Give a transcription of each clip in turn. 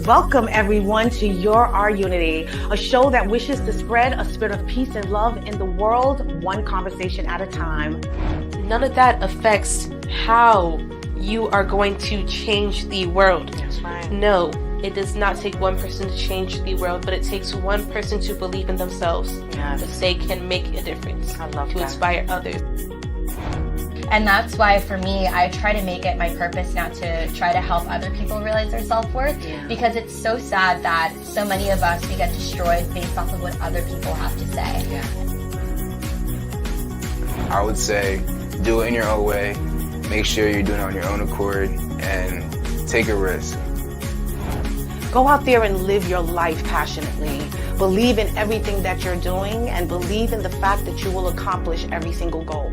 Welcome everyone to Your Our Unity, a show that wishes to spread a spirit of peace and love in the world, one conversation at a time. None of that affects how you are going to change the world. That's right. No, it does not take one person to change the world, but it takes one person to believe in themselves. Yes. That they can make a difference. I love to that. Inspire others. And that's why, for me, I try to make it my purpose now to try to help other people realize their self-worth, because it's so sad that so many of us, we get destroyed based off of what other people have to say. Yeah. I would say do it in your own way, make sure you're doing it on your own accord, and take a risk. Go out there and live your life passionately. Believe in everything that you're doing and believe in the fact that you will accomplish every single goal.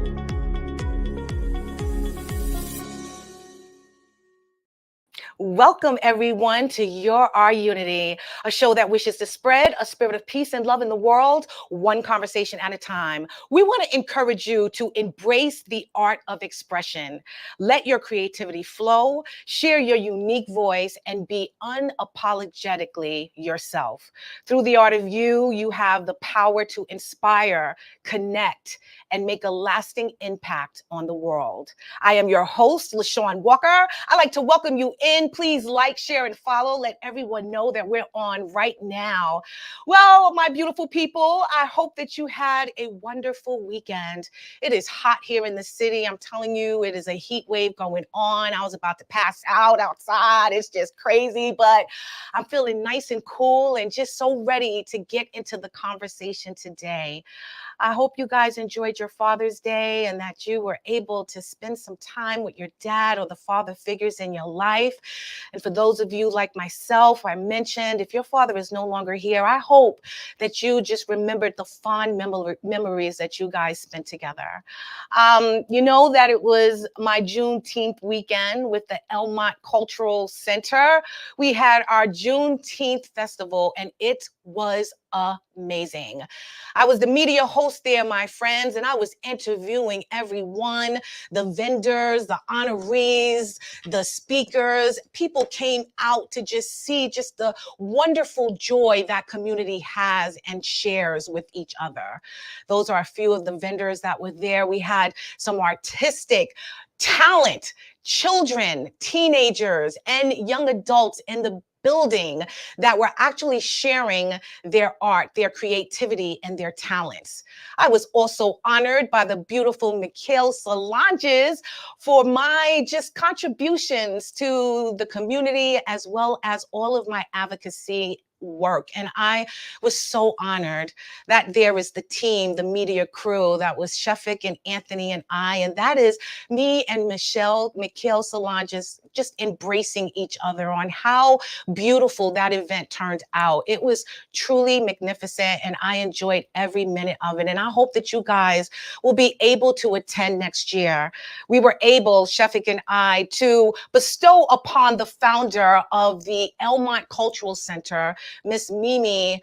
Welcome everyone to Your Our Unity, a show that wishes to spread a spirit of peace and love in the world, one conversation at a time. We want to encourage you to embrace the art of expression. Let your creativity flow, share your unique voice, and be unapologetically yourself. Through the art of you have the power to inspire, connect, and make a lasting impact on the world. I am your host, LeShawn Walker. I'd like to welcome you in. Please like, share, and follow. Let everyone know that we're on right now. Well, my beautiful people, I hope that you had a wonderful weekend. It is hot here in the city. I'm telling you, it is a heat wave going on. I was about to pass out outside. It's just crazy, but I'm feeling nice and cool and just so ready to get into the conversation today. I hope you guys enjoyed your Father's Day and that you were able to spend some time with your dad or the father figures in your life. And for those of you like myself, I mentioned, if your father is no longer here, I hope that you just remembered the fond memories that you guys spent together. You know that it was my Juneteenth weekend with the Elmont Cultural Center. We had our Juneteenth festival and it was amazing. I was the media host there, my friends, and I was interviewing everyone, the vendors, the honorees, the speakers. People came out to just see just the wonderful joy that community has and shares with each other. Those are a few of the vendors that were there. We had some artistic talent, children, teenagers, and young adults in the building that were actually sharing their art, their creativity, and their talents. I was also honored by the beautiful Mikhail Solanges for my just contributions to the community as well as all of my advocacy work. And I was so honored that there is the team, the media crew, that was Shefik and Anthony and I, and that is me and Mikhail Solanges just embracing each other on how beautiful that event turned out. It was truly magnificent and I enjoyed every minute of it. And I hope that you guys will be able to attend next year. We were able, Shefik and I, to bestow upon the founder of the Elmont Cultural Center, Miss Mimi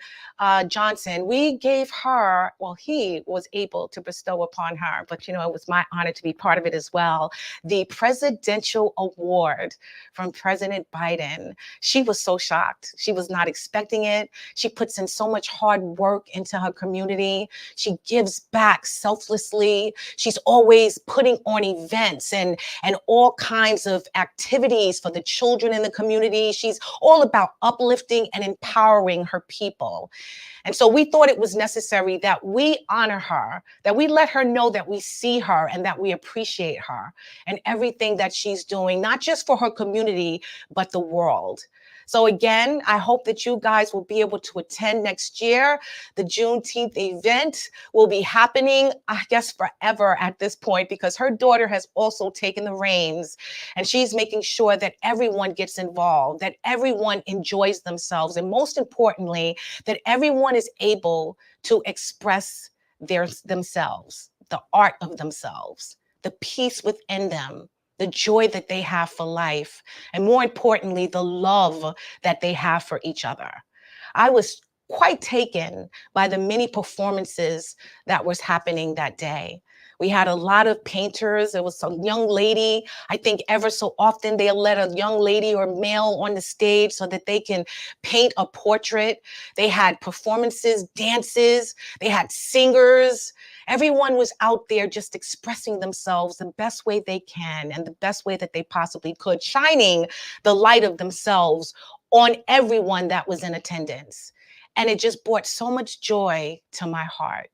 Johnson. We gave her, well, he was able to bestow upon her, but you know, it was my honor to be part of it as well, the Presidential Award from President Biden. She was so shocked. She was not expecting it. She puts in so much hard work into her community. She gives back selflessly. She's always putting on events and all kinds of activities for the children in the community. She's all about uplifting and empowering her people. And so we thought it was necessary that we honor her, that we let her know that we see her and that we appreciate her and everything that she's doing, not just for her community, but the world. So again, I hope that you guys will be able to attend next year. The Juneteenth event will be happening, I guess, forever at this point, because her daughter has also taken the reins and she's making sure that everyone gets involved, that everyone enjoys themselves, and most importantly, that everyone is able to express themselves, the art of themselves, the peace within them, the joy that they have for life, and more importantly, the love that they have for each other. I was quite taken by the many performances that was happening that day. We had a lot of painters. There was some young lady. I think ever so often they'll let a young lady or male on the stage so that they can paint a portrait. They had performances, dances. They had singers. Everyone was out there just expressing themselves the best way they can and the best way that they possibly could, shining the light of themselves on everyone that was in attendance. And it just brought so much joy to my heart.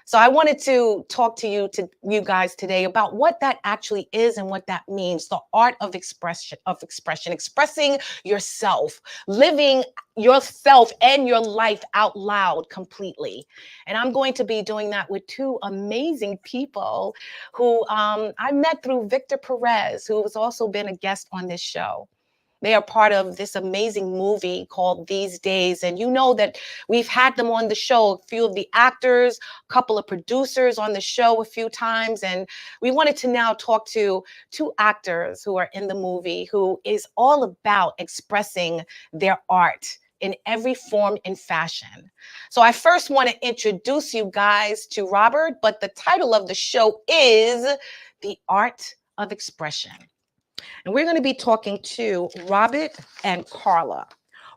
So I wanted to talk to you guys today about what that actually is and what that means. The art of expression, expressing yourself, living yourself and your life out loud completely. And I'm going to be doing that with two amazing people who I met through Victor Perez, who has also been a guest on this show. They are part of this amazing movie called These Days. And you know that we've had them on the show, a few of the actors, a couple of producers on the show a few times. And we wanted to now talk to two actors who are in the movie, who is all about expressing their art in every form and fashion. So I first want to introduce you guys to Robert, but the title of the show is The Art of Expression. And we're going to be talking to Robert and Carla.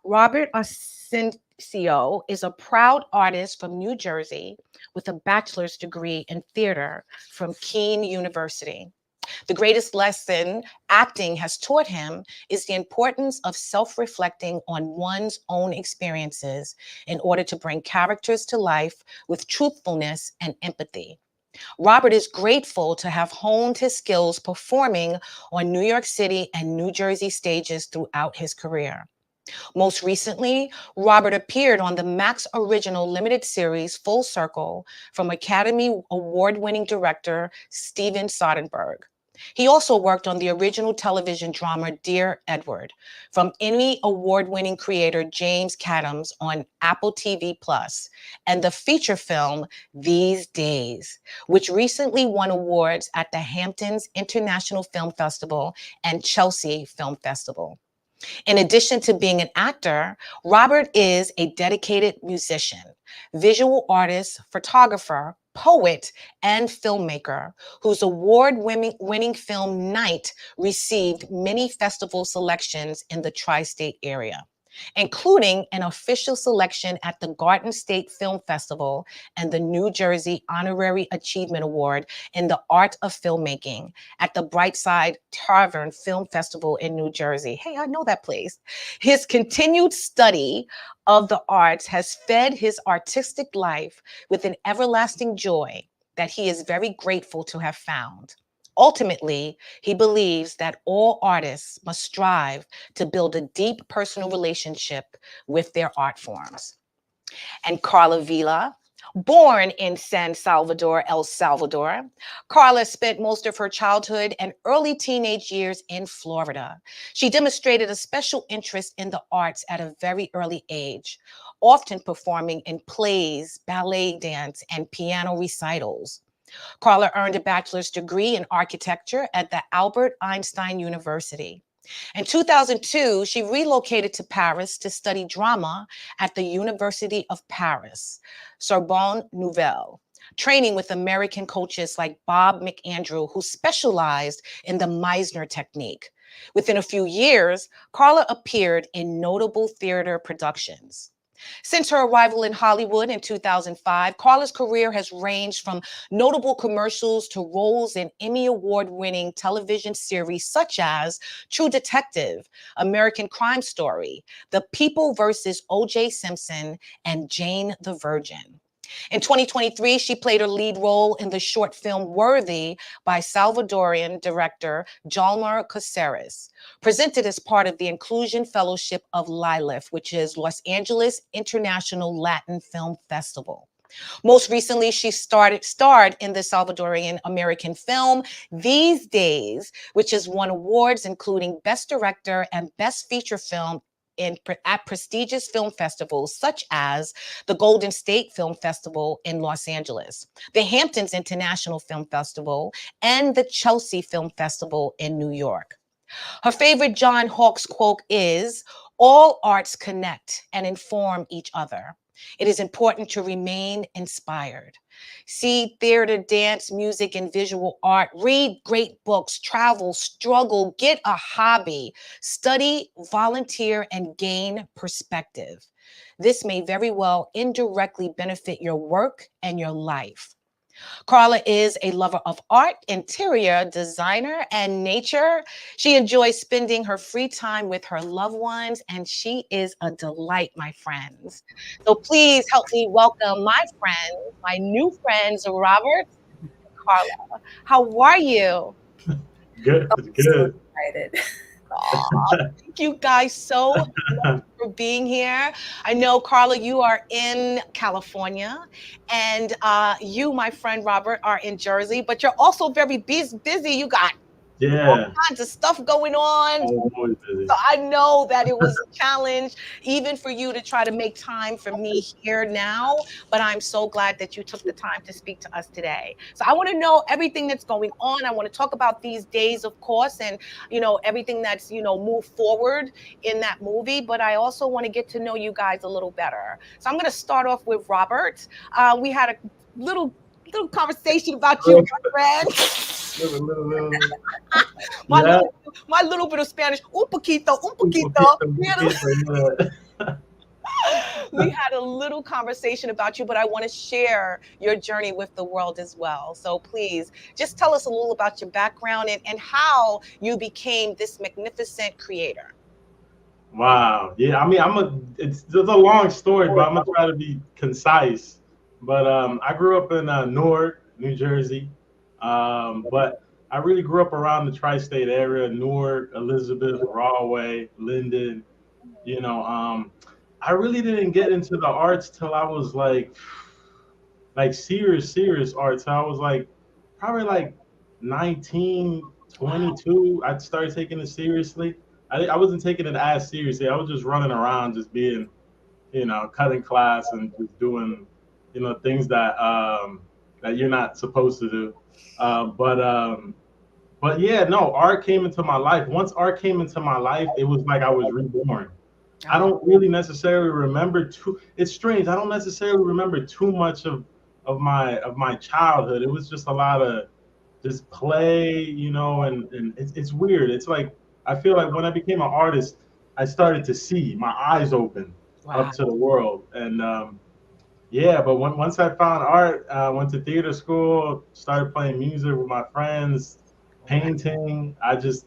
Robert Asencio is a proud artist from New Jersey with a bachelor's degree in theater from Kean University. The greatest lesson acting has taught him is the importance of self-reflecting on one's own experiences in order to bring characters to life with truthfulness and empathy. Robert is grateful to have honed his skills performing on New York City and New Jersey stages throughout his career. Most recently, Robert appeared on the Max Original limited series Full Circle from Academy Award-winning director Steven Soderbergh. He also worked on the original television drama Dear Edward from Emmy Award-winning creator James Cadams on Apple TV Plus, and the feature film These Days, which recently won awards at the Hamptons International Film Festival and Chelsea Film Festival. In addition to being an actor, Robert is a dedicated musician, visual artist, photographer, poet, and filmmaker whose award-winning film Night received many festival selections in the tri-state area, including an official selection at the Garden State Film Festival and the New Jersey Honorary Achievement Award in the Art of Filmmaking at the Brightside Tavern Film Festival in New Jersey. Hey, I know that place. His continued study of the arts has fed his artistic life with an everlasting joy that he is very grateful to have found. Ultimately, he believes that all artists must strive to build a deep personal relationship with their art forms. And Carla Vila, born in San Salvador, El Salvador, Carla spent most of her childhood and early teenage years in Florida. She demonstrated a special interest in the arts at a very early age, often performing in plays, ballet dance, and piano recitals. Carla earned a bachelor's degree in architecture at the Albert Einstein University. In 2002, she relocated to Paris to study drama at the University of Paris, Sorbonne Nouvelle, training with American coaches like Bob McAndrew, who specialized in the Meisner technique. Within a few years, Carla appeared in notable theater productions. Since her arrival in Hollywood in 2005, Carla's career has ranged from notable commercials to roles in Emmy Award-winning television series such as True Detective, American Crime Story, The People vs. O.J. Simpson, and Jane the Virgin. In 2023, she played a lead role in the short film Worthy by Salvadorian director Jalmar Caceres, presented as part of the Inclusion Fellowship of LILIF, which is Los Angeles International Latin Film Festival. Most recently, she starred in the Salvadorian American film These Days, which has won awards including Best Director and Best Feature Film at prestigious film festivals such as the Golden State Film Festival in Los Angeles, the Hamptons International Film Festival, and the Chelsea Film Festival in New York. Her favorite John Hawkes quote is, "All arts connect and inform each other. It is important to remain inspired. See theater, dance, music, and visual art. Read great books, travel, struggle, get a hobby, study, volunteer, and gain perspective. This may very well indirectly benefit your work and your life. Carla is a lover of art, interior designer, and nature. She enjoys spending her free time with her loved ones, and she is a delight, my friends. So please help me welcome my friends, my new friends, Robert and Carla. How are you? Good, So good. excited. Aw, thank you guys so much for being here. I know, Carla, you are in California, and you, my friend Robert, are in Jersey, but you're also very busy. You got all Yeah, kinds of stuff going on. I'm always busy. So I know that it was a challenge even for you to try to make time for me here now, but I'm so glad that you took the time to speak to us today. So I want to know everything that's going on. I want to talk about these days, of course, and everything that's moved forward in that movie, but I also want to get to know you guys a little better. So I'm going to start off with Robert. We had a little conversation about you, my friend. Little. my Yeah. little my little bit of Spanish, un poquito, un Un poquito. poquito, un We had, poquito, yeah. we had a little conversation about you, but I want to share your journey with the world as well. So please just tell us a little about your background and how you became this magnificent creator. Wow. Yeah, I mean, it's a long story, but I'm gonna try to be concise. But I grew up in Newark, New Jersey. But I really grew up around the tri-state area: Newark, Elizabeth, Rahway, Linden. You know, I really didn't get into the arts till I was like serious arts. I was like probably like 19, Wow. 22. I started taking it seriously. I wasn't taking it as seriously. I was just running around, just being, cutting class and just doing, things that you're not supposed to do. But yeah, no, art came into my life. Once art came into my life, it was like I was reborn. I Oh, don't really necessarily remember too. It's strange. I don't necessarily remember too much of my childhood. It was just a lot of just play, and it's weird. It's like I feel like when I became an artist, I started to see my eyes open wow. up to the world, and yeah. But once I found art, went to theater school, started playing music with my friends, painting. I just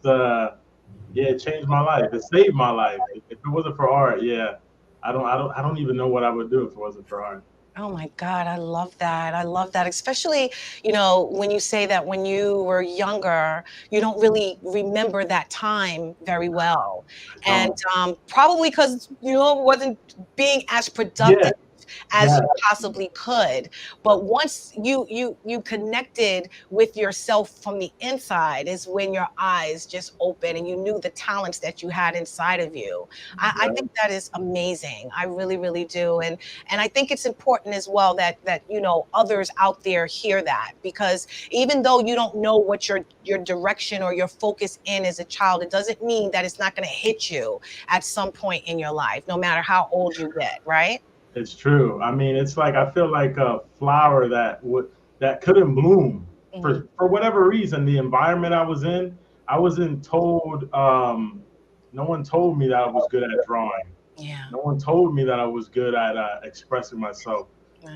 yeah, it changed my life. It saved my life. If it wasn't for art, yeah, I don't even know what I would do if it wasn't for art. Oh my God, I love that. I love that. Especially, when you say that when you were younger, you don't really remember that time very well. I And don't. probably because, wasn't being as Yeah, productive as yeah, you possibly could. But once you connected with yourself from the inside is when your eyes just open and you knew the talents that you had inside of you. I yeah. think that is amazing. I really, really do. And I think it's important as well that others out there hear that, because even though you don't know what your direction or your focus in as a child, it doesn't mean that it's not going to hit you at some point in your life, no matter how old you get, right? It's true. I mean, it's like I feel like a flower that couldn't bloom Mhm. for whatever reason. The environment I was in, I wasn't told. No one told me that I was good at drawing. Yeah. No one told me that I was good at expressing myself.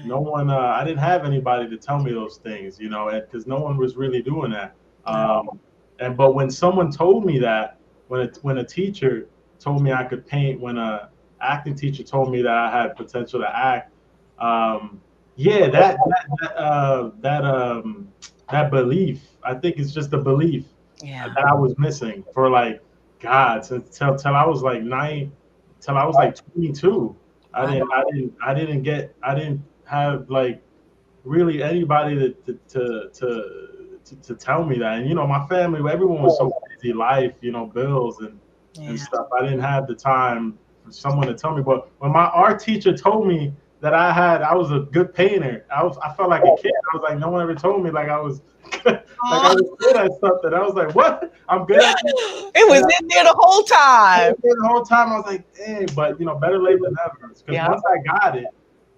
No Right. one. I didn't have anybody to tell me those things, because no one was really doing that. No. But when someone told me that, when a teacher told me I could paint, when a acting teacher told me that I had potential to act, yeah, that belief. I think it's just a belief Yeah. that I was missing for like God till I was like till I was like 22. I Wow. didn't I didn't I didn't get I didn't have like really anybody to tell me that. And my family, everyone was so busy, life, bills and Yeah. stuff. I didn't have the time for someone to tell me. But when my art teacher told me that I was a good painter, I felt like a kid. I was like, no one ever told me like I was like I Aw. was good at something. I was like, what? I'm good at this. It was And in there the whole I time. was there the whole time. I was like, dang, but better late than never. Because Yeah. once I got it,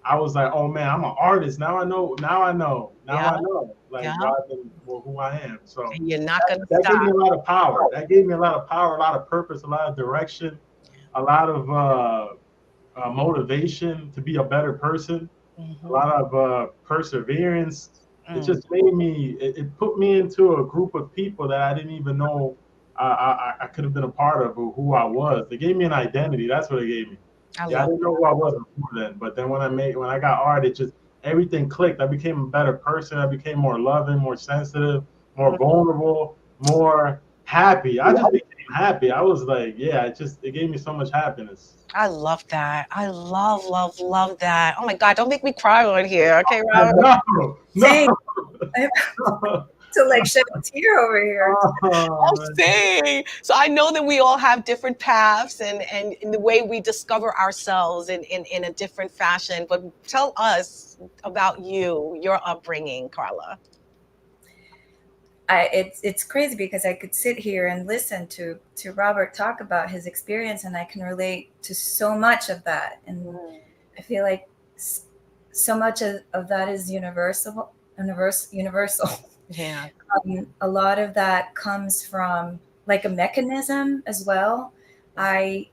I was like, oh man, I'm an artist. Now I know. Yeah. Like Yeah. God and who I am. So And you're not going to that gave stop. me a lot of power. That gave me a lot of power, a lot of purpose, a lot of direction, a lot of motivation to be a better person, a lot of perseverance. It Mm. just made me. It put me into a group of people that I didn't even know I could have been a part of, or who I was. They gave me an identity. That's what it gave me. I Yeah, I love didn't know who I was before then, but then when I got art, it just everything clicked. I became a better person. I became more loving, more sensitive, more that. vulnerable, more happy. I just became happy. I was like, yeah, it gave me so much happiness. I love that. I love that. Oh my God, don't make me cry on here. Okay, Robert? No, Same. no. I have to like shed a tear over here. Oh, Oh, man. same. So I know that we all have different paths and in the way we discover ourselves in a different fashion. But tell us about you, your upbringing, Carla. It's crazy because I could sit here and listen to Robert talk about his experience, and I can relate to so much of that. And I feel like so much of that is universal. Yeah. A lot of that comes from like a mechanism as well. I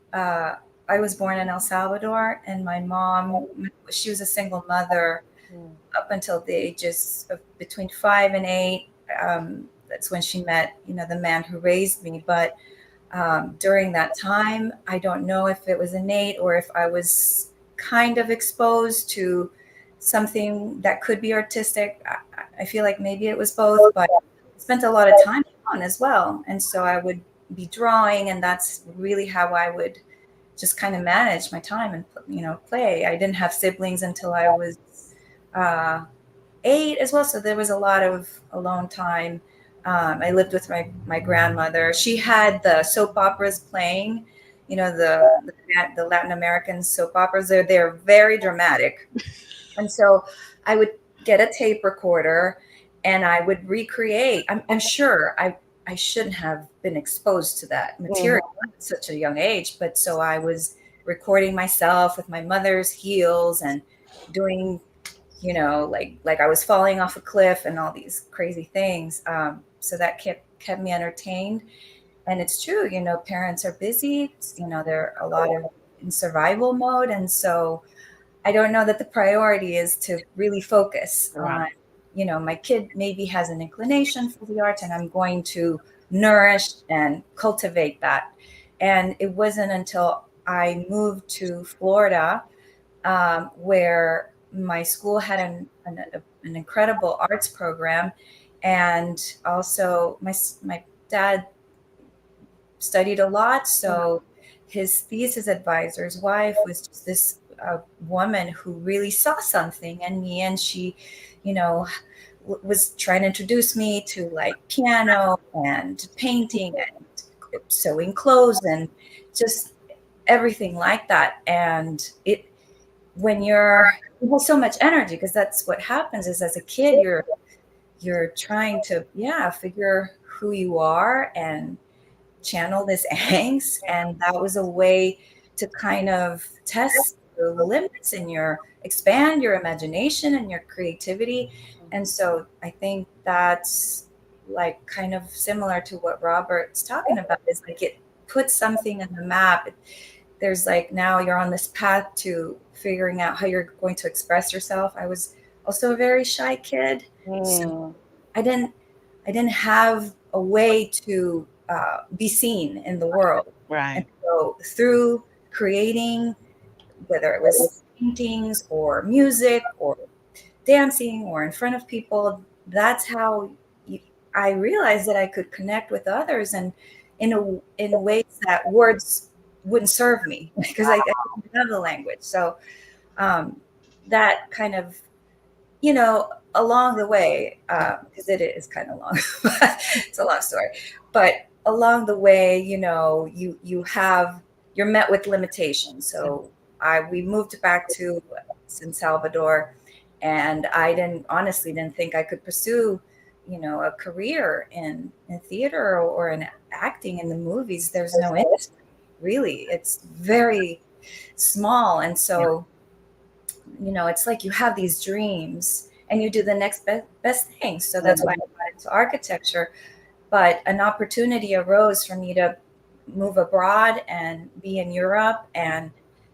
was born in El Salvador, and my mom, she was a single mother up until the ages of between 5 and 8. That's when she met, the man who raised me. But during that time, I don't know if it was innate or if I was kind of exposed to something that could be artistic. I feel like maybe it was both, but I spent a lot of time on as well. And so I would be drawing, and that's really how I would just kind of manage my time and, play. I didn't have siblings until I was 8 as well. So there was a lot of alone time. I lived with my grandmother. She had the soap operas playing, the Latin American soap operas. They're very dramatic. And so I would get a tape recorder and I would recreate. I'm sure I shouldn't have been exposed to that material at such a young age. But so I was recording myself with my mother's heels and doing, like I was falling off a cliff and all these crazy things. So that kept me entertained. And it's true, parents are busy, they're a lot of in survival mode. And so I don't know that the priority is to really focus on, my kid maybe has an inclination for the arts, and I'm going to nourish and cultivate that. And it wasn't until I moved to Florida, where my school had an incredible arts program. And also my dad studied a lot. So his thesis advisor's wife was just this woman who really saw something in me. And she, was trying to introduce me to like piano and painting and sewing clothes and just everything like that. And when you have so much energy, because that's what happens is as a kid, you're trying to, figure who you are and channel this angst. And that was a way to kind of test the limits and expand your imagination and your creativity. And so I think that's like kind of similar to what Robert's talking about, is like it puts something in the map. There's like, now you're on this path to figuring out how you're going to express yourself. I was also a very shy kid. So I didn't have a way to be seen in the world. Right. And so through creating, whether it was paintings or music or dancing or in front of people, that's how I realized that I could connect with others, and in ways that words wouldn't serve me because I didn't have the language. So that kind of, along the way, because it is kind of long, it's a long story, but along the way, you're met with limitations. So we moved back to San Salvador, and I honestly didn't think I could pursue, a career in theater or in acting in the movies. There's no industry, really. It's very small. And so you know, it's like you have these dreams and you do the next best thing. So that's why I got into architecture. But an opportunity arose for me to move abroad and be in Europe. And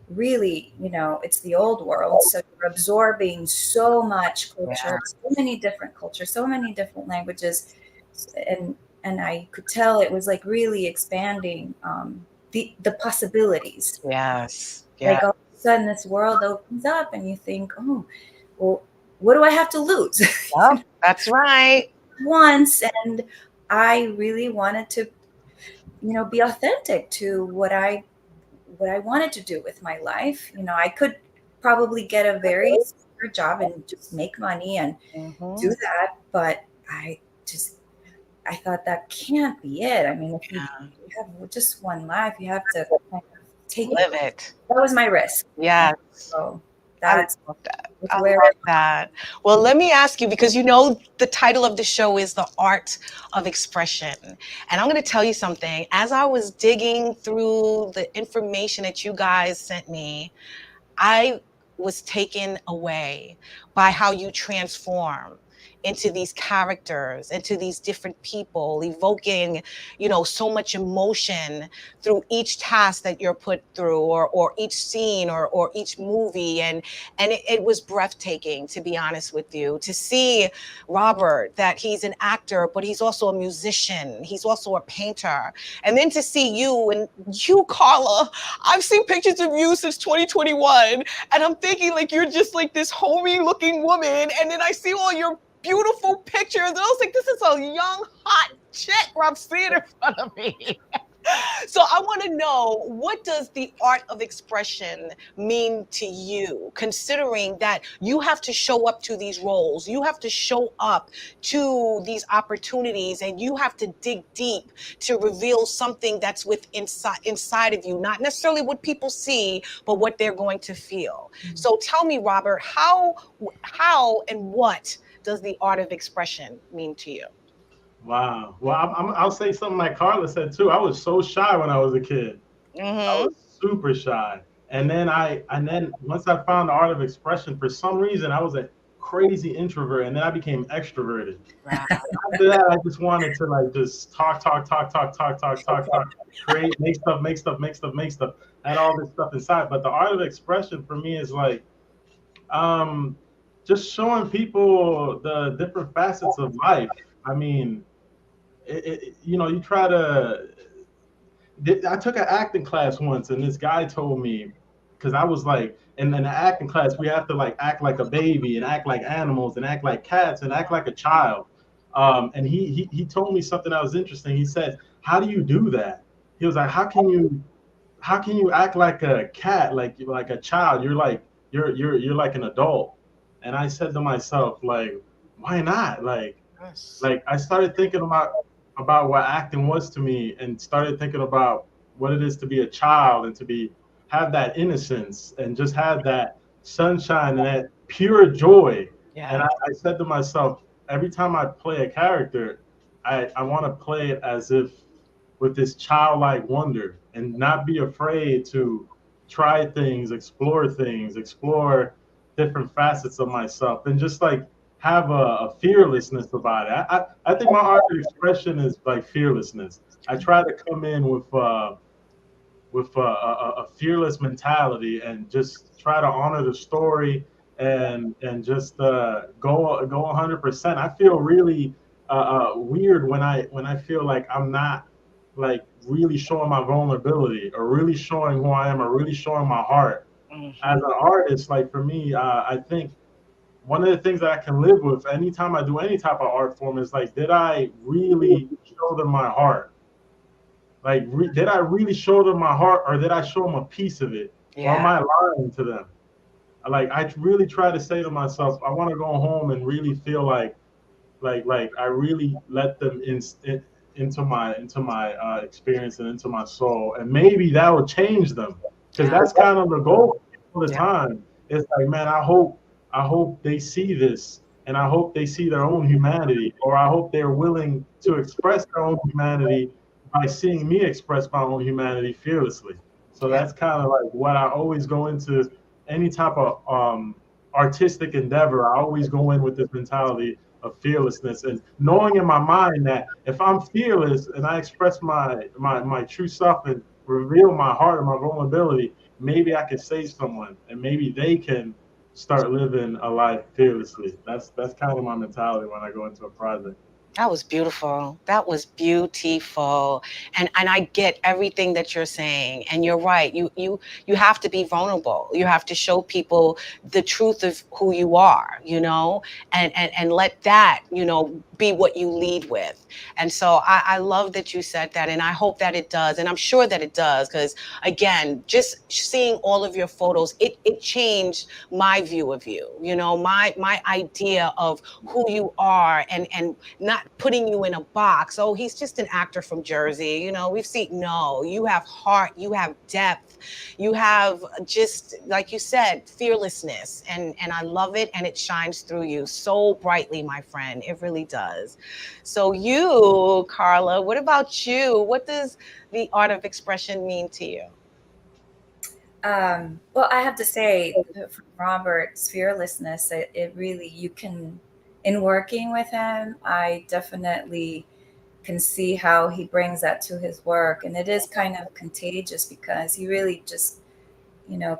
really, you know, it's the old world. So you're absorbing so much culture, so many different cultures, so many different languages. And I could tell it was like really expanding the possibilities. Yes. Like all of a sudden this world opens up and you think, oh, well, what do I have to lose? Yep, that's right. Once. And I really wanted to, you know, be authentic to what I wanted to do with my life. You know, I could probably get a very secure job and just make money and do that, but I thought that can't be it. I mean, if you have just one life, you have to kind of live it. That was my risk. Yes. So that's I love that. I love that. Well, let me ask you, because you know the title of the show is The Art of Expression. And I'm going to tell you something. As I was digging through the information that you guys sent me, I was taken away by how you transform into these characters, into these different people, evoking, you know, so much emotion through each task that you're put through, or each scene, or each movie. And it was breathtaking, to be honest with you, to see Robert, that he's an actor, but he's also a musician. He's also a painter. And then to see you, and you, Carla, I've seen pictures of you since 2021, and I'm thinking like you're just like this homey looking woman. And then I see all your beautiful pictures, and I was like, this is a young, hot chick where I'm seeing in front of me. So I want to know, what does the art of expression mean to you, considering that you have to show up to these roles, you have to show up to these opportunities, and you have to dig deep to reveal something that's inside of you, not necessarily what people see, but what they're going to feel. So tell me, Robert, how and what does the art of expression mean to you? Wow. Well, I'll say something like Carla said too. I was so shy when I was a kid. I was super shy. And then once I found the art of expression, for some reason, I was a crazy introvert, and then I became extroverted. Wow. After that, I just wanted to like just talk, create, make stuff, add all this stuff inside. But the art of expression for me is like, just showing people the different facets of life. I mean, you know, you try to. I took an acting class once, and this guy told me, because I was like, in the acting class, we have to like act like a baby, and act like animals, and act like cats, and act like a child. And he told me something that was interesting. He said, "How do you do that?" He was like, "How can you act like a cat, like a child? You're like you're like an adult." And I said to myself, like, why not? Like I started thinking about what acting was to me, and started thinking about what it is to be a child, and to have that innocence, and just have that sunshine and that pure joy. And I said to myself, every time I play a character, I want to play it as if with this childlike wonder, and not be afraid to try things, explore different facets of myself, and just like have a fearlessness about it. I think my art of expression is like fearlessness. I try to come in with a fearless mentality, and just try to honor the story, and just go 100%. I feel really weird when I feel like I'm not like really showing my vulnerability, or really showing who I am, or really showing my heart. As an artist, like for me, I think one of the things that I can live with anytime I do any type of art form is like, did I really show them my heart? Like, did I really show them my heart, or did I show them a piece of it? Or am I lying to them? Like, I really try to say to myself, I want to go home and really feel like I really let them into my experience, and into my soul, and maybe that will change them, because that's kind of the goal all the time. It's like, man, I hope they see this, and I hope they see their own humanity, or I hope they're willing to express their own humanity by seeing me express my own humanity fearlessly. So that's kind of like what I always go into any type of artistic endeavor, I always go in with this mentality of fearlessness and knowing in my mind that if I'm fearless and I express my true self and reveal my heart and my vulnerability, maybe I can save someone and maybe they can start living a life fearlessly. That's kind of my mentality when I go into a project. That was beautiful. That was beautiful. And I get everything that you're saying. And you're right. You have to be vulnerable. You have to show people the truth of who you are, and let that, be what you lead with. And so I love that you said that. And I hope that it does. And I'm sure that it does. Because again, just seeing all of your photos, it changed my view of you, my idea of who you are, and not putting you in a box. Oh, he's just an actor from Jersey. We've seen, no, you have heart, you have depth, you have, just like you said, fearlessness. And I love it. And it shines through you so brightly, my friend. It really does. So you, Carla, what about you? What does the art of expression mean to you? Well, I have to say, from Robert's fearlessness, it really, you can, in working with him, I definitely can see how he brings that to his work. And it is kind of contagious because he really just,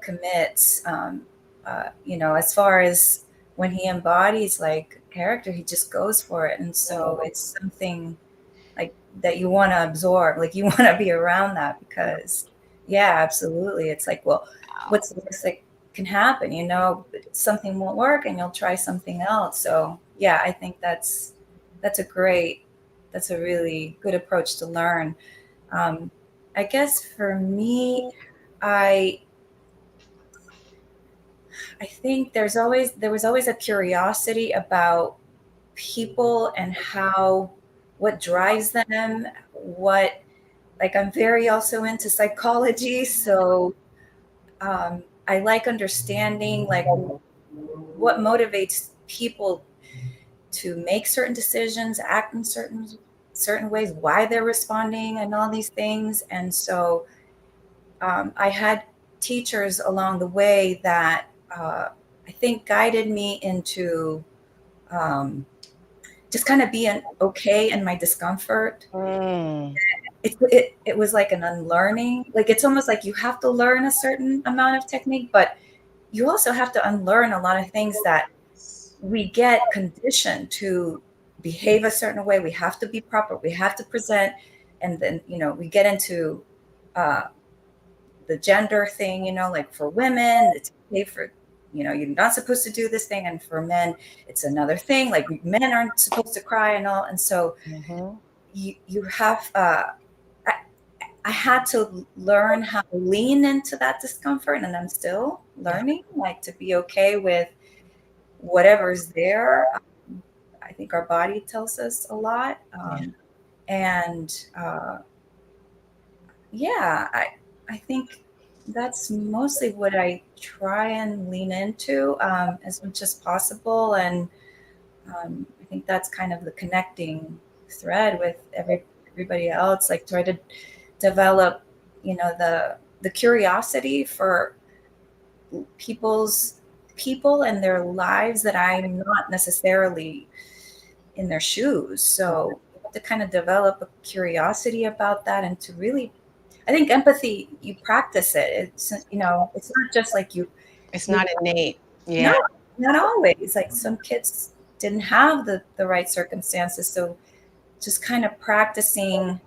commits, as far as when he embodies like character, he just goes for it. And so it's something like that you want to absorb, like you want to be around that because, yeah, absolutely. It's like, well, what's the worst that can happen? Something won't work and you'll try something else. So yeah, I think that's a great, that's a really good approach to learn. I guess for me, I I think there was always a curiosity about people and how, what drives them, what, like, I'm very also into psychology, so I like understanding like what motivates people to make certain decisions, act in certain ways, why they're responding, and all these things. And so I had teachers along the way that I think guided me into um, just kind of being okay in my discomfort. Mm. It was like an unlearning. Like it's almost like you have to learn a certain amount of technique, but you also have to unlearn a lot of things that we get conditioned to behave a certain way. We have to be proper. We have to present, and then we get into uh, the gender thing. Like for women, it's okay for you're not supposed to do this thing, and for men, it's another thing. Like men aren't supposed to cry and all, and so Mm-hmm. you have. I had to learn how to lean into that discomfort, and I'm still learning, like to be okay with whatever's there. I think our body tells us a lot, and yeah, I think that's mostly what I try and lean into as much as possible, and I think that's kind of the connecting thread with everybody else. Like try to develop, the curiosity for people and their lives that I'm not necessarily in their shoes. So you have to kind of develop a curiosity about that, and to really, I think empathy, you practice it. It's not just like It's you not innate. no, Yeah. not always. Like some kids didn't have the right circumstances. So just kind of practicing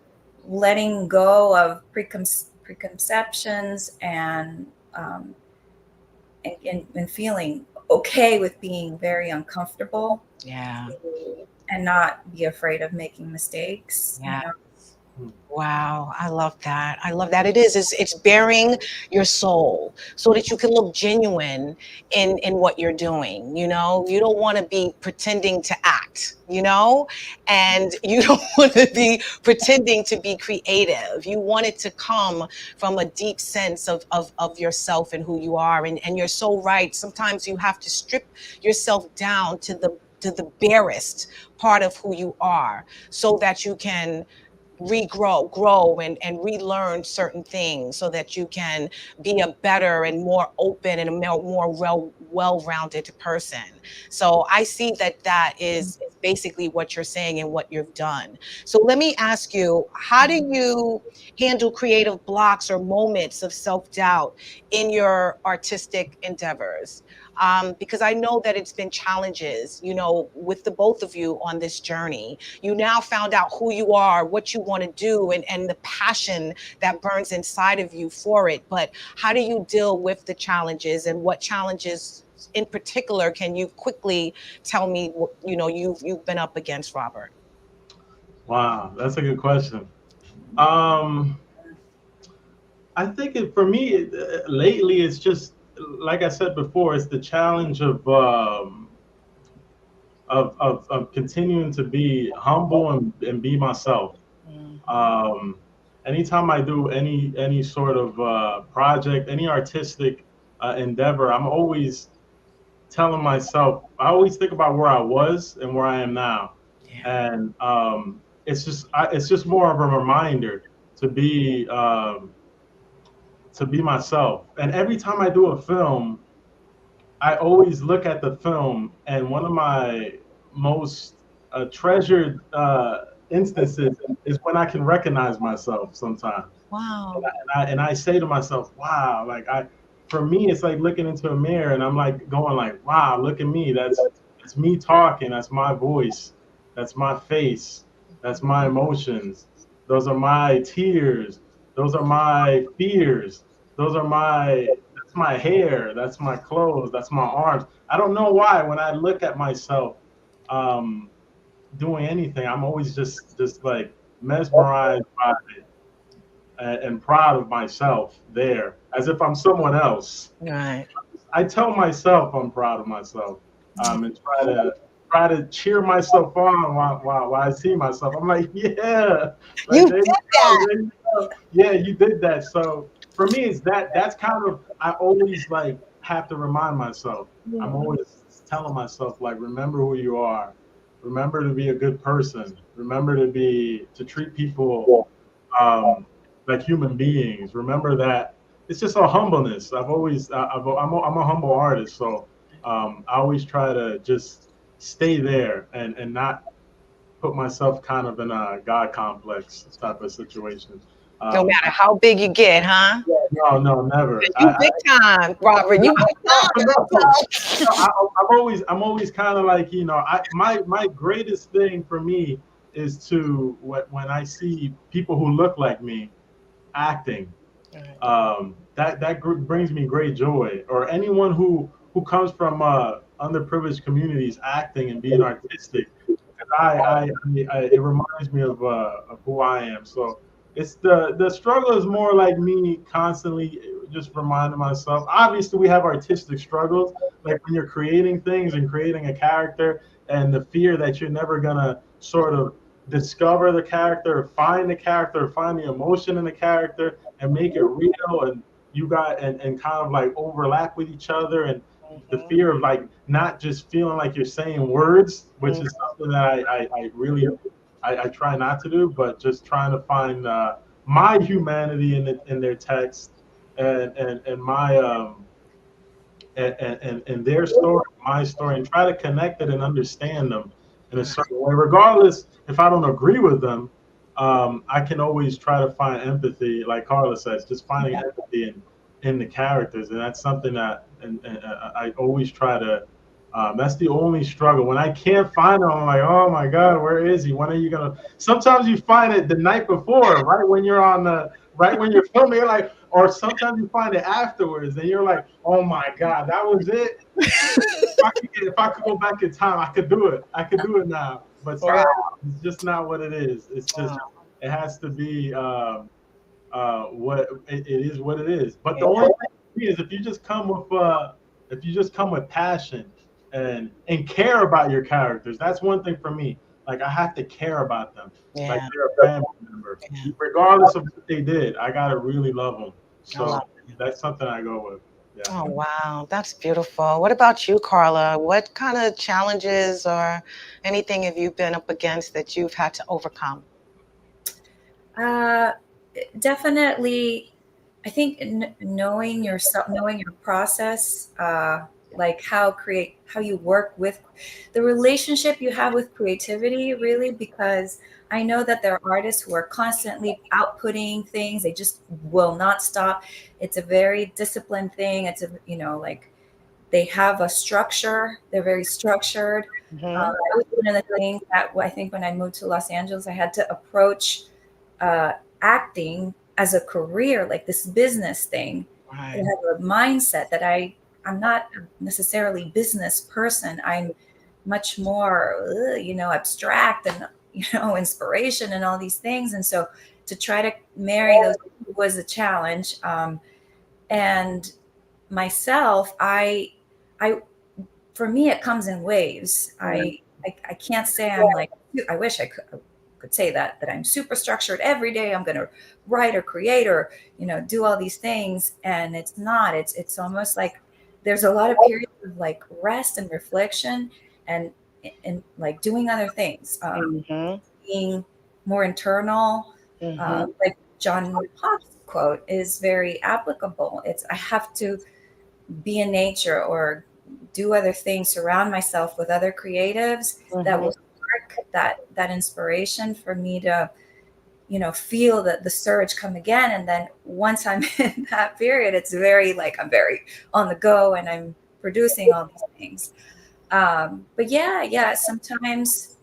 letting go of preconceptions um, and feeling okay with being very uncomfortable Yeah. and not be afraid of making mistakes. Yeah. Wow, I love that. I love that. It's bearing your soul so that you can look genuine in what you're doing. You don't want to be pretending to act, and you don't want to be pretending to be creative. You want it to come from a deep sense of yourself and who you are. And you're so right. Sometimes you have to strip yourself down to the barest part of who you are so that you can grow and relearn certain things so that you can be a better and more open and a more well-rounded person. So I see that is basically what you're saying and what you've done. So let me ask you, how do you handle creative blocks or moments of self-doubt in your artistic endeavors? Because I know that it's been challenges, you know, with the both of you on this journey. You now found out who you are, what you want to do, and the passion that burns inside of you for it. But how do you deal with the challenges, and what challenges in particular can you quickly tell me, you know, you've been up against, Robert? Wow, that's a good question. Um, I think for me, lately, it's just like I said before, it's the challenge of continuing to be humble and be myself. Um, Anytime I do any sort of project, any artistic endeavor, I'm always telling myself, I always think about where I was and where I am now, and it's just more of a reminder to be myself. And every time I do a film, I always look at the film, and one of my most treasured instances is when I can recognize myself sometimes. Wow. And I say to myself, wow, like for me, it's like looking into a mirror and I'm like going like, wow, look at me. That's me talking. That's my voice. That's my face. That's my emotions. Those are my tears. Those are my fears. That's my hair. That's my clothes. That's my arms. I don't know why when I look at myself, um, doing anything, I'm always just like mesmerized by it and proud of myself there, as if I'm someone else. Right. I tell myself I'm proud of myself, and try to cheer myself on while I see myself. I'm like, yeah, You like did that. there you go. Yeah, you did that. So for me, it's that's kind of I always like have to remind myself. I'm always telling myself like, remember who you are. Remember to be a good person. Remember to treat people like human beings. Remember that it's just a humbleness. I'm a humble artist, so I always try to just stay there and not put myself kind of in a God complex type of situation. No Um, matter how big you get, huh? no, never. You big time, Robert. You big No, time. I'm always kind of like, my greatest thing for me is to when I see people who look like me acting, brings me great joy. Or anyone who comes from underprivileged communities acting and being artistic, it reminds me of who I am. So it's the struggle is more like me constantly just reminding myself. Obviously, we have artistic struggles, like when you're creating things and creating a character, and the fear that you're never gonna sort of discover the character, or find the emotion in the character, and make it real. And and kind of like overlap with each other, and the fear of like not just feeling like you're saying words, which is something that I really I try not to do, but just trying to find my humanity in their text, and my and their story, my story, and try to connect it and understand them in a certain way, regardless if I don't agree with them. I can always try to find empathy, like Carla says, just finding empathy in the characters, and that's something that and I always try to. That's the only struggle. When I can't find him, I'm like, oh my God, where is he? When are you gonna? Sometimes you find it the night before, right when you're filming, you're like, or sometimes you find it afterwards, and you're like, oh my God, that was it. If I could go back in time, I could do it. I could do it now. But sometimes it's just not what it is. It's just it has to be what it is. What it is. But the only thing is, if you just come with passion and care about your characters, that's one thing for me. Like I have to care about them, like they're a family member, regardless of what they did. I gotta really love them. So that's something I go with. Yeah. Oh, wow. That's beautiful. What about you, Carla? What kind of challenges or anything have you been up against that you've had to overcome? Uh, Definitely, I think knowing yourself, knowing your process, like how you work with the relationship you have with creativity, really, because I know that there are artists who are constantly outputting things. They just will not stop. It's a very disciplined thing. It's a, like they have a structure. They're very structured. Mhm. That was one of the things that I think when I moved to Los Angeles, I had to approach uh, acting as a career, like this business thing. I Right. have a mindset that I'm not necessarily business person. I'm much more, abstract and inspiration and all these things. And so to try to marry those was a challenge. And myself, I for me it comes in waves. I can't say I'm like, I wish I could say that I'm super structured every day. I'm going to write or create or do all these things, and it's not. It's almost like there's a lot of periods of like rest and reflection, and like doing other things, Mhm. being more internal. Mhm. Like John Hobbs' quote is very applicable. It's I have to be in nature or do other things, surround myself with other creatives that Mhm. will spark that inspiration for me to feel that the surge come again. And then once I'm in that period, it's very like I'm very on the go and I'm producing all these things. But yeah, sometimes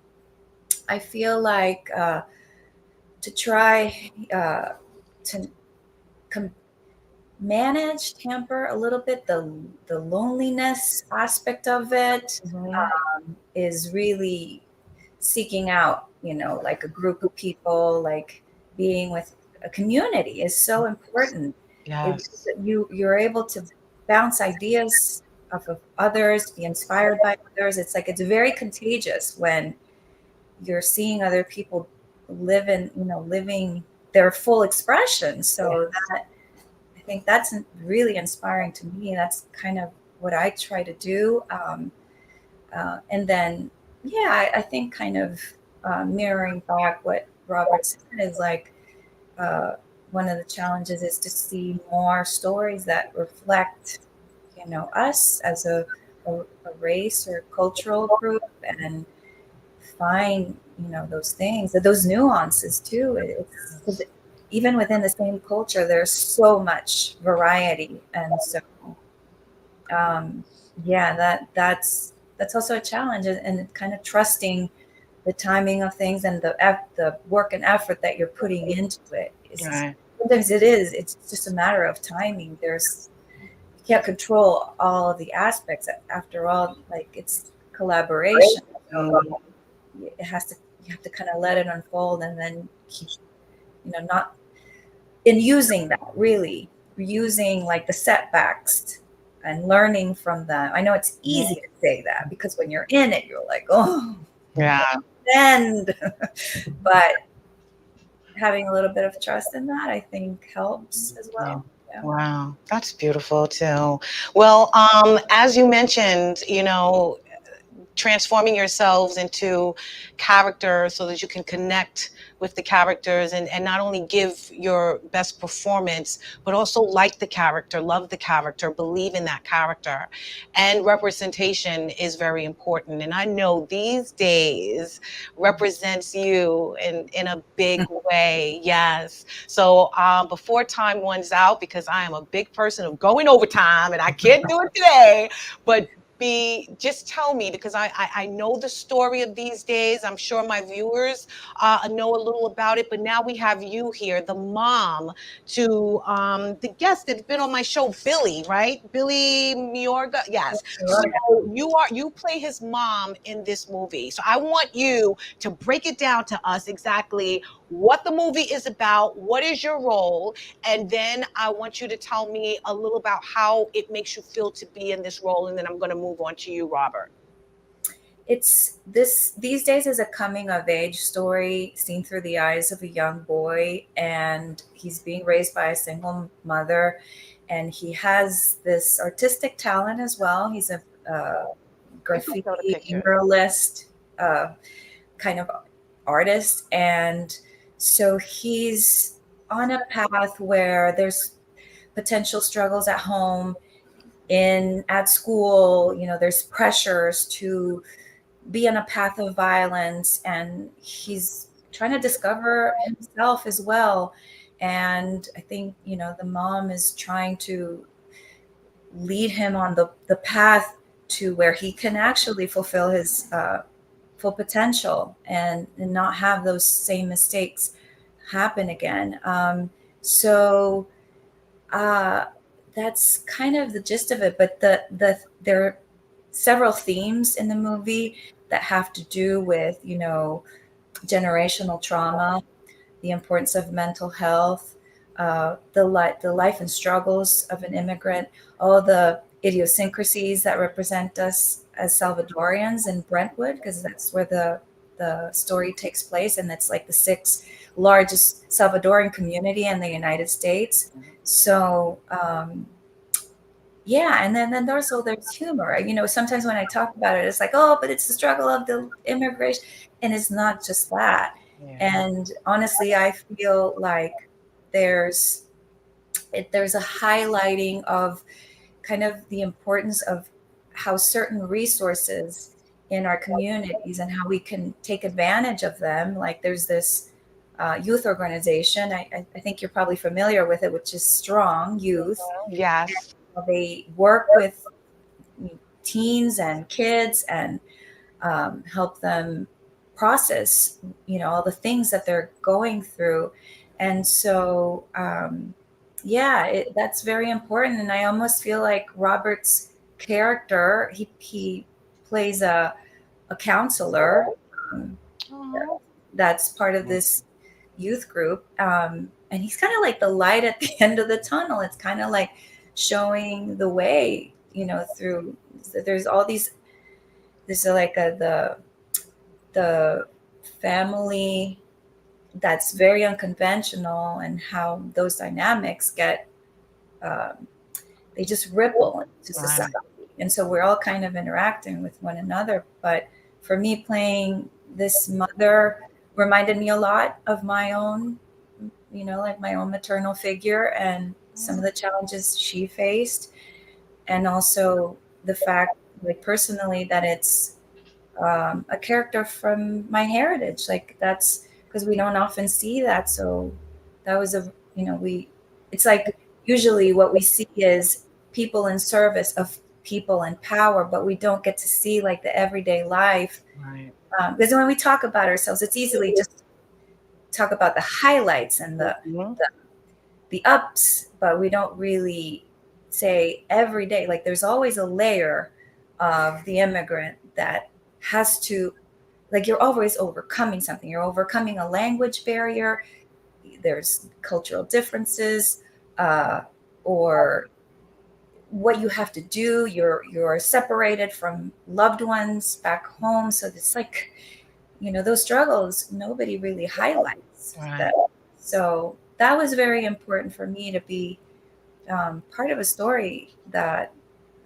I feel like to try to com- manage, tamper a little bit the loneliness aspect of it, Mhm. is really seeking out, like a group of people, like being with a community is so important. It, Yes. you're able to bounce ideas off of others, be inspired by others. It's like it's very contagious when you're seeing other people living their full expression. So that I think that's really inspiring to me. That's kind of what I try to do. And then, yeah, I think kind of mirroring back what Robert said is like uh, one of the challenges is to see more stories that reflect, us as a race or cultural group, and find, those things, those nuances too. It's 'cause even within the same culture, there's so much variety, and so yeah, that's also a challenge, and kind of trusting the timing of things and the work and effort that you're putting into it. Is Right. sometimes it's just a matter of timing. You can't control all of the aspects. After all, like it's collaboration. So Mhm. it has to you have to kind of let it unfold and then keep not in using that, really using like the setbacks and learning from them. I know it's easy to say that because when you're in it you're like, oh, Yeah. bend. But having a little bit of trust in that, I think, helps as Yeah. well. Yeah. Wow, that's beautiful too. Well, as you mentioned, transforming yourselves into characters so that you can connect with the characters and not only give your best performance, but also like the character, love the character, believe in that character. And representation is very important. And I know these days represents you in a big way. Yes. So before time runs out, because I am a big person of going overtime and I can't do it today, but just tell me, because I know the story of these days. I'm sure my viewers know a little about it, but now we have you here, the mom to the guest that's been on my show, Billy, right? Billy Miorga. Yes. So you play his mom in this movie. So I want you to break it down to us exactly what the movie is about, what is your role, and then I want you to tell me a little about how it makes you feel to be in this role, and then I'm going to move on to you, Robert. It's this these days is a coming of age story seen through the eyes of a young boy, and he's being raised by a single mother, and he has this artistic talent as well. He's a You can show the graffiti pictures. muralist, kind of artist, and So he's on a path where there's potential struggles at home, at school, there's pressures to be on a path of violence, and he's trying to discover himself as well. And I think, the mom is trying to lead him on the path to where he can actually fulfill his full potential, and not have those same mistakes happen again. So uh, that's kind of the gist of it. But there are several themes in the movie that have to do with, generational trauma, the importance of mental health, the life and struggles of an immigrant, all the idiosyncrasies that represent us as Salvadorians in Brentwood, because that's where the story takes place, and it's like the sixth largest Salvadoran community in the United States. So yeah, and then there's humor. Sometimes when I talk about it, it's like, oh, but it's the struggle of the immigration, and it's not just that. Yeah. And honestly, I feel like there's a highlighting of kind of the importance of how certain resources in our communities and how we can take advantage of them. Like there's this youth organization. I think you're probably familiar with it, which is Strong Youth. Yes. They work with teens and kids and help them process, all the things that they're going through. And so, yeah, that's very important. And I almost feel like Robert's character, he plays a counselor that's part of this youth group. And he's kind of like the light at the end of the tunnel. It's kind of like showing the way, through, there's all these, there's like the family that's very unconventional, and how those dynamics get, they just ripple into society. And so we're all kind of interacting with one another. But for me, playing this mother reminded me a lot of my own, like my own maternal figure, and some of the challenges she faced. And also the fact, like personally, that it's a character from my heritage. Like that's because we don't often see that. So that was it's like usually what we see is people in service of people in power, but we don't get to see like the everyday life. Right. Because when we talk about ourselves, it's easily just talk about the highlights and the ups, but we don't really say every day. Like there's always a layer of the immigrant that has to, like, you're always overcoming something. You're overcoming a language barrier. There's cultural differences, or what you have to do. You're separated from loved ones back home. So it's like, those struggles, nobody really highlights that. So that was very important for me to be part of a story that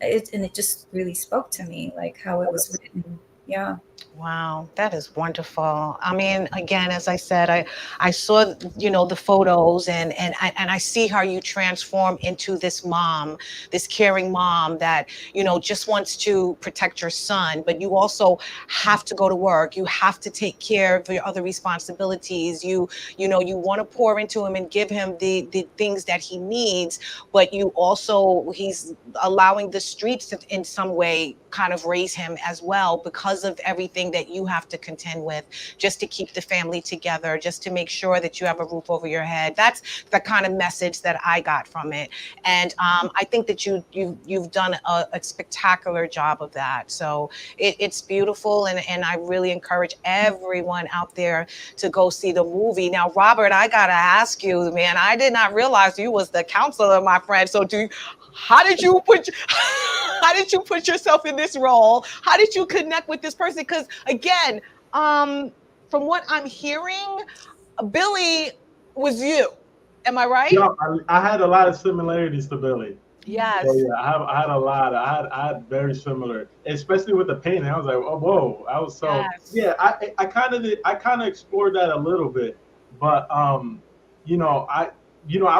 it just really spoke to me, like how it was written. Yeah. Wow, that is wonderful. I mean, again, as I said, I saw, the photos, and I see how you transform into this mom, this caring mom that, just wants to protect your son, but you also have to go to work. You have to take care of your other responsibilities. You want to pour into him and give him the things that he needs, but he's allowing the streets to, in some way, kind of raise him as well, because of everything that you have to contend with, just to keep the family together, just to make sure that you have a roof over your head. That's the kind of message that I got from it. And I think that you've done a spectacular job of that. So it's beautiful. And I really encourage everyone out there to go see the movie. Now, Robert, I got to ask you, man, I did not realize you was the counselor, my friend. So how did you put yourself in this role? How did you connect with this person? Because again, from what I'm hearing, Billy was you. Am I right? Yeah, I had a lot of similarities to Billy. Yes. So yeah, I had a lot. I had very similar, especially with the painting. I was like, oh, whoa! I was so Yes. yeah. I kind of explored that a little bit, But you know, I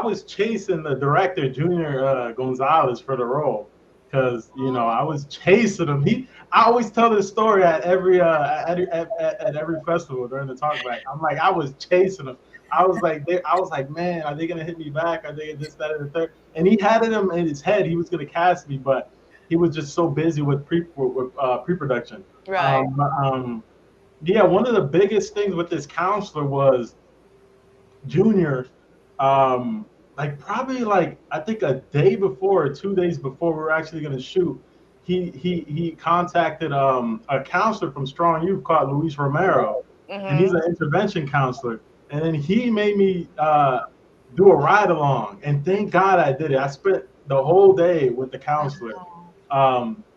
was chasing the director, Junior Gonzalez, for the role because I was chasing him. I always tell this story at every at every festival during the talkback. I'm like, I was chasing him. I was like, man, are they gonna hit me back? Are they this, that, and the third? And he had it in his head he was gonna cast me, but he was just so busy with pre-production. Right. Yeah, one of the biggest things with this counselor was Junior, like probably like I think a day before or 2 days before we were actually going to shoot, he contacted a counselor from Strong Youth called Luis Romero, and he's Mm-hmm. an intervention counselor. And then he made me do a ride along, and thank God I did it. I spent the whole day with the counselor,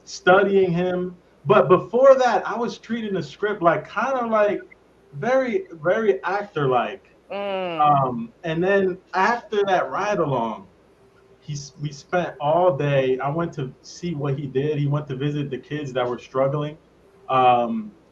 studying him. But before that, I was treating the script like kind of like very actor like. Mm. And then after that ride along, we spent all day. I went to see what he did. He went to visit the kids that were struggling.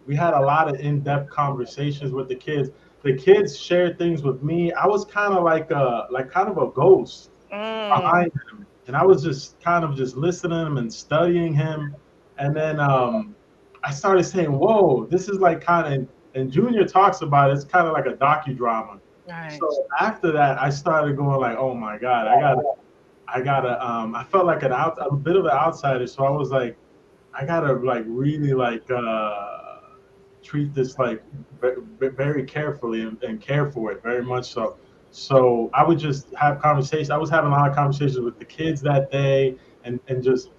We had a lot of in-depth conversations with the kids. The kids shared things with me. I was kind of like kind of a ghost Mm. behind him, and I was just kind of just listening to him and studying him. And then I started saying, "Whoa, this is like kind of." And Junior talks about it. It's kind of like a docudrama. Right. So after that, I started going like, "Oh my God, I gotta." I felt like a bit of an outsider, so I was like, "I gotta like really like treat this like very carefully and care for it very much." So I would just have conversations. I was having a lot of conversations with the kids that day, and just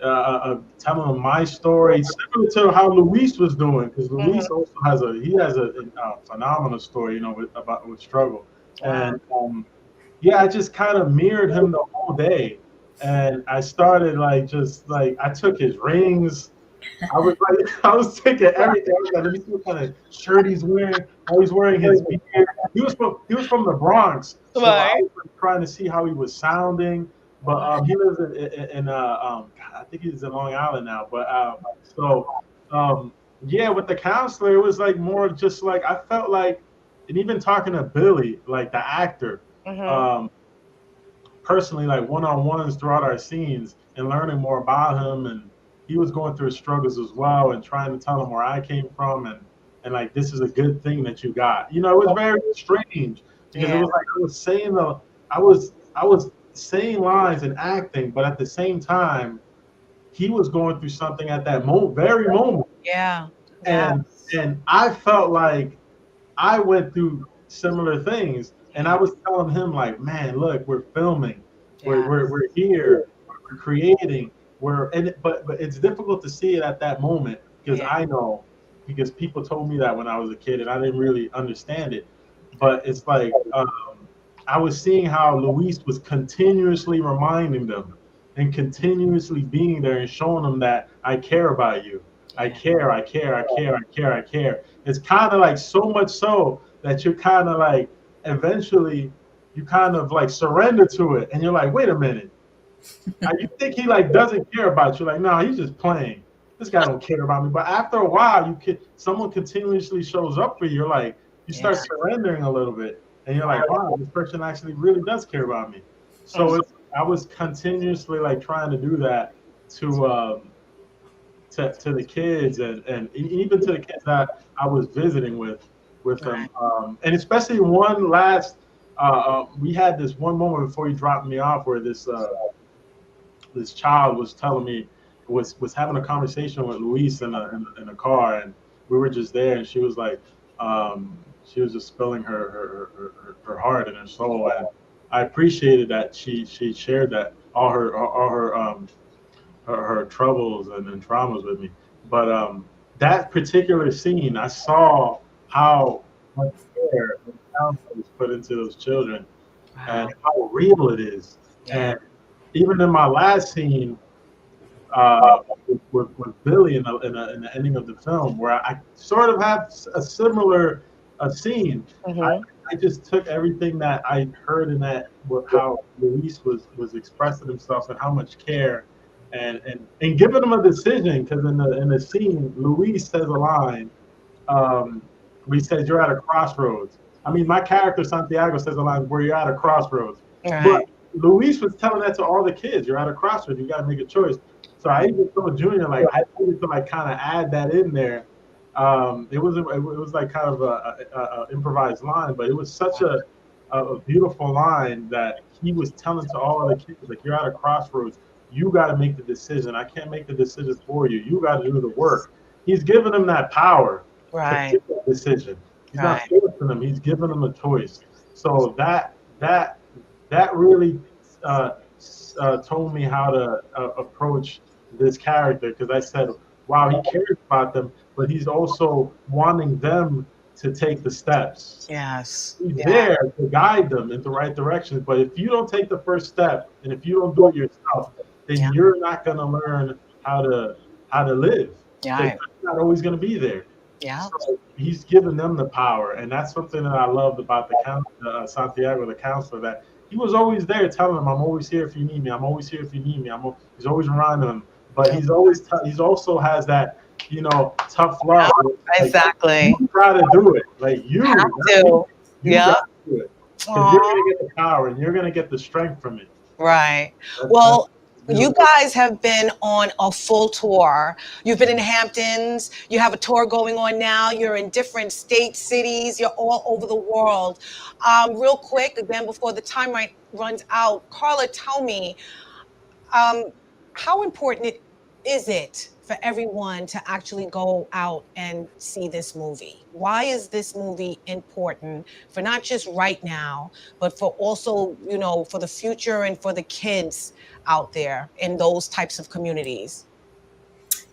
telling them my story, similar to how Luis was doing, because Mm-hmm. Luis also has a phenomenal story, with struggle, Wow. and yeah, I just kind of mirrored him the whole day, and I started like just like I took his rings. I was like, I was taking everything. I was like, let me see what kind of shirt he's wearing. How he's wearing his beard. He was from the Bronx, so I Right. was like, trying to see how he was sounding. But he lives God, I think he's in Long Island now. But so yeah, with the counselor, it was like more just like I felt like, and even talking to Billy, like the actor, Mm-hmm. um, personally, like one-on-ones throughout our scenes and learning more about him, and he was going through his struggles as well and trying to tell him where I came from, and like this is a good thing that you got. It was very strange because it Yeah. was like I was saying lines and acting, but at the same time he was going through something at that very moment, Yeah. Yeah. and and I felt like I went through similar things, and I Yeah. was telling him like, man, look, we're filming, we're Yeah. we're here, we're creating, but it's difficult to see it at that moment because Yeah. I know because people told me that when I was a kid, and I didn't really understand it, but it's like I was seeing how Luis was continuously reminding them and continuously being there and showing them that I care about you. I Yeah. care, I care, I care, I care, I care. It's kind of like so much so that you're kind of like eventually you kind of like surrender to it, and you're like, wait a minute, you think he like doesn't care about you? Like, no, he's just playing. This guy don't care about me. But after a while, someone continuously shows up for you. You're like, you Yeah. start surrendering a little bit, and you're like, wow, this person actually really does care about me. Mm. So I was continuously like trying to do that to to the kids and even to the kids that I was visiting with them, Right. and especially one last. We had this one moment before he dropped me off where this child was telling me was having a conversation with Luis in a car, and we were just there, and she was just spilling her heart and her soul, and I appreciated that she shared that all her troubles and traumas with me. But that particular scene, I saw how much care and counsel was put into those children and Wow. how real it is. Yeah. And even in my last scene, uh, with Billy in the ending of the film, where I sort of have a similar scene. I, Mm-hmm. I just took everything that I heard in that, how Luis was expressing himself and how much care, and giving him a decision, because in the scene, Luis says a line, where he says, "You're at a crossroads." I mean, my character Santiago says a line where you're at a crossroads, but Right. Luis was telling that to all the kids. You're at a crossroads. You got to make a choice. So I even told Junior, like, I needed to like kind of add that in there. It was like kind of a improvised line, but it was such a beautiful line that he was telling to all of the kids, like, you're at a crossroads. You got to make the decision. I can't make the decision for you. You got to do the work. He's giving them that power to Right. make that decision. He's not Right. forcing them. He's giving them a choice. So that really told me how to approach this character, because I said, wow, he cares about them, but he's also wanting them to take the steps. Yes. He's Yeah. there to guide them in the right direction. But if you don't take the first step and if you don't do it yourself, then Yeah. you're not going to learn how to live. Yeah. Because you're not always going to be there. Yeah. So he's giving them the power, and that's something that I loved about the Santiago, the counselor, that he was always there telling them, "I'm always here if you need me. I'm always here if you need me." He's always reminding them, but he's also has that tough love. Like, Exactly. you gotta do it. Like you Have not to. me. You Yeah. gotta do it, because you're gonna get the power and you're gonna get the strength from it. Right. That's Well, you beautiful. guys have been on a full tour. You've been in Hamptons. You have a tour going on now. You're in different states, cities. You're all over the world. Real quick, again, before the time runs out, Carla, tell me, um, how important is it for everyone to actually go out and see this movie? Why is this movie important for not just right now, but for also, for the future and for the kids out there in those types of communities?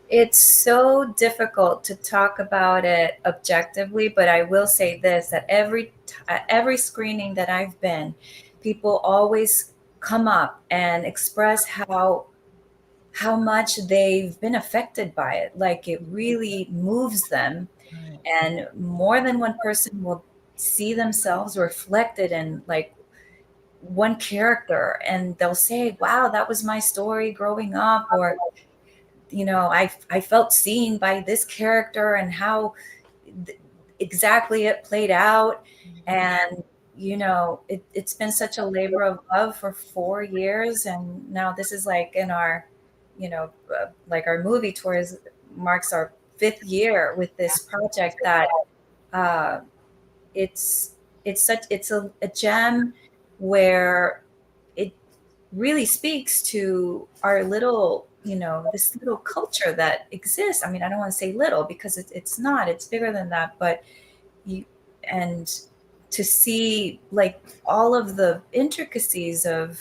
It's so difficult to talk about it objectively, but I will say this, that at every screening that I've been, people always come up and express how much they've been affected by it. Like, it really moves them, Right. and more than one person will see themselves reflected in like one character, and they'll say, wow, that was my story growing up, or I felt seen by this character and how exactly it played out. And it's been such a labor of love for 4 years, and now this is like in our like our movie tours marks our 5th year with this project, that uh, it's a gem where it really speaks to our little, this little culture that exists. I mean, I don't want to say little, because it's not, it's bigger than that. But you, and to see like all of the intricacies of,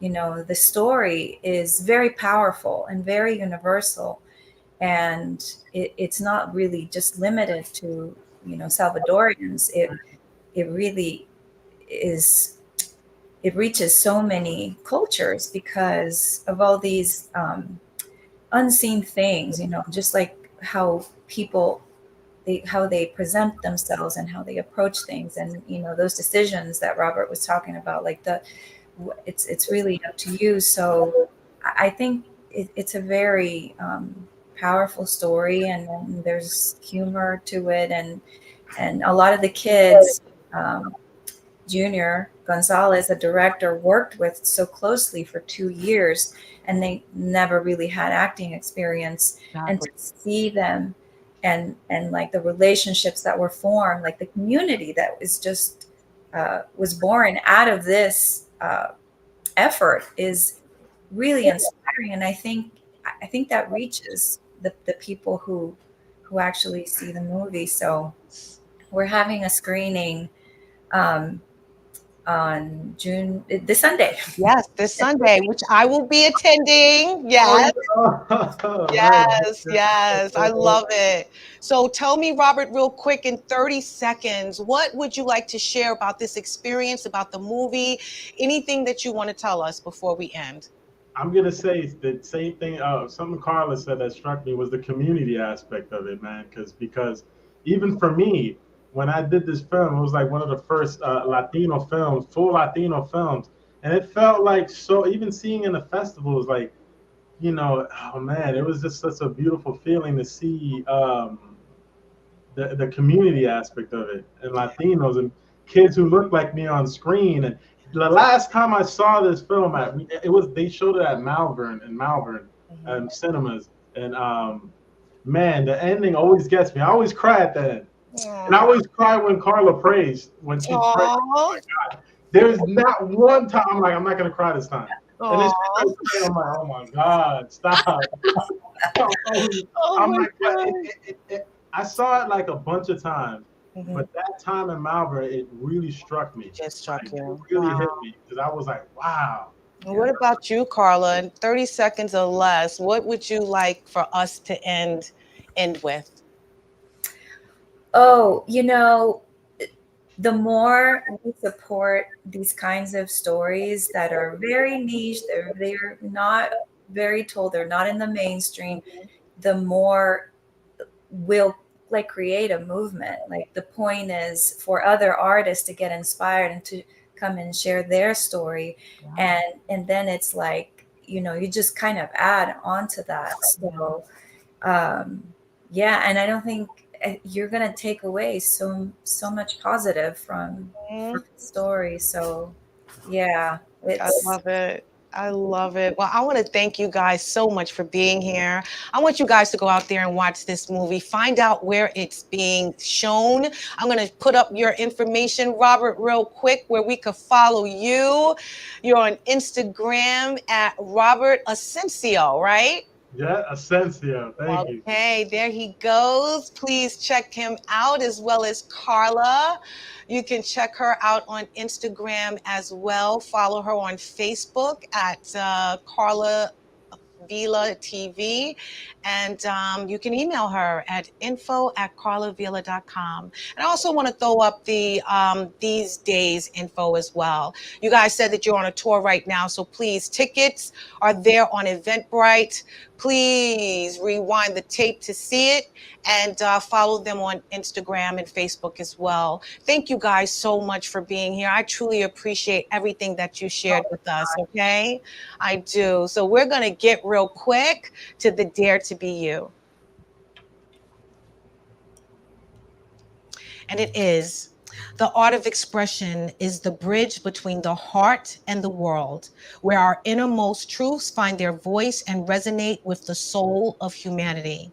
the story is very powerful and very universal. And it's not really just limited to, Salvadorians. It really is, it reaches so many cultures because of all these unseen things, just like how people, how they present themselves and how they approach things, and those decisions that Robert was talking about, like it's really up to you. So I think it's a very powerful story, and there's humor to it, and a lot of the kids, Junior Gonzalez, the director, worked with so closely for 2 years, and they never really had acting experience. And to see them and like the relationships that were formed, like the community that was just was born out of this effort, is really inspiring. And I think that reaches the people who actually see the movie. So we're having a screening on this Sunday. Yes, this Sunday, which I will be attending. Yes. Yes, yes, I love it. So tell me, Robert, real quick, in 30 seconds, what would you like to share about this experience, about the movie? Anything that you want to tell us before we end? I'm gonna say the same thing. Something Carla said that struck me was the community aspect of it, man. Because even for me, when I did this film, it was like one of the first Latino films, full Latino films, and it felt like, so. Even seeing in the festival was like, oh man, it was just such a beautiful feeling to see the community aspect of it, and Latinos, and kids who look like me on screen. And the last time I saw this film, they showed it at Malvern cinemas, and man, the ending always gets me. I always cry at the end, and I always cry when Carla prays when she's praying. Oh my God. There's not one time I'm like, I'm not gonna cry this time. And then she starts praying, I'm like, oh my God, stop. I'm like, I saw it like a bunch of times, but that time in Malvern, it really struck me. Just struck you. It really hit me because I was like, wow. What about you, Carla? In 30 seconds or less, what would you like for us to end with? Oh, the more we support these kinds of stories that are very niche, they're not very told, they're not in the mainstream, the more we'll like create a movement. Like the point is for other artists to get inspired and to come and share their story. Wow. And then it's like, you just kind of add on to that. So yeah, and I don't think you're gonna take away so much positive from the story. So yeah, I love it. I love it. Well, I want to thank you guys so much for being here. I want you guys to go out there and watch this movie. Find out where it's being shown. I'm going to put up your information, Robert, real quick, where we could follow you. You're on Instagram at Robert Asencio, right? Yeah, Asencio. Thank you. Okay, there he goes. Please check him out, as well as Carla. You can check her out on Instagram as well. Follow her on Facebook at Carla Vila TV, and you can email her at info@carlavila.com. And I also want to throw up the these days info as well. You guys said that you're on a tour right now, so please, tickets are there on Eventbrite. Please rewind the tape to see it, and follow them on Instagram and Facebook as well. Thank you guys so much for being here. I truly appreciate everything that you shared with us, okay? I do. So we're going to get real quick to the Dare to Be You. And it is: the art of expression is the bridge between the heart and the world, where our innermost truths find their voice and resonate with the soul of humanity.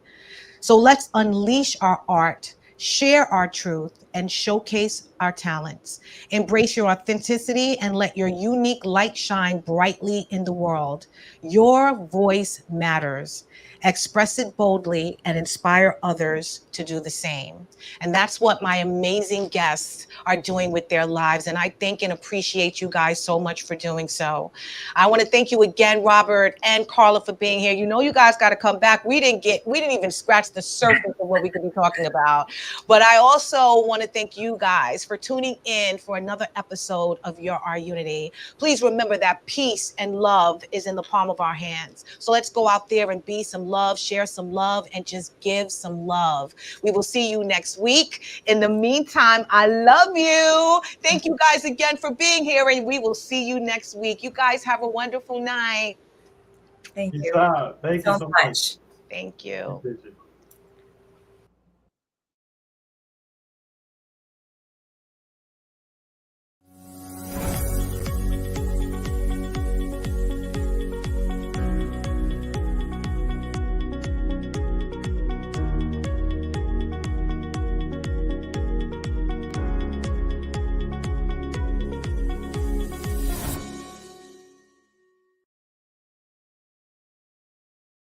So let's unleash our art, share our truth, and showcase our talents. Embrace your authenticity and let your unique light shine brightly in the world. Your voice matters. Express it boldly and inspire others to do the same. And that's what my amazing guests are doing with their lives. And I thank and appreciate you guys so much for doing so. I want to thank you again, Robert and Carla, for being here. You guys got to come back. We didn't even scratch the surface of what we could be talking about. But I also want to thank you guys for tuning in for another episode of Your Our Unity. Please remember that peace and love is in the palm of our hands. So let's go out there and be some love, share some love, and just give some love. We will see you next week. In the meantime, I love you. Thank you guys again for being here, and we will see you next week. You guys have a wonderful night. Thank you. Thank you so much. Thank you.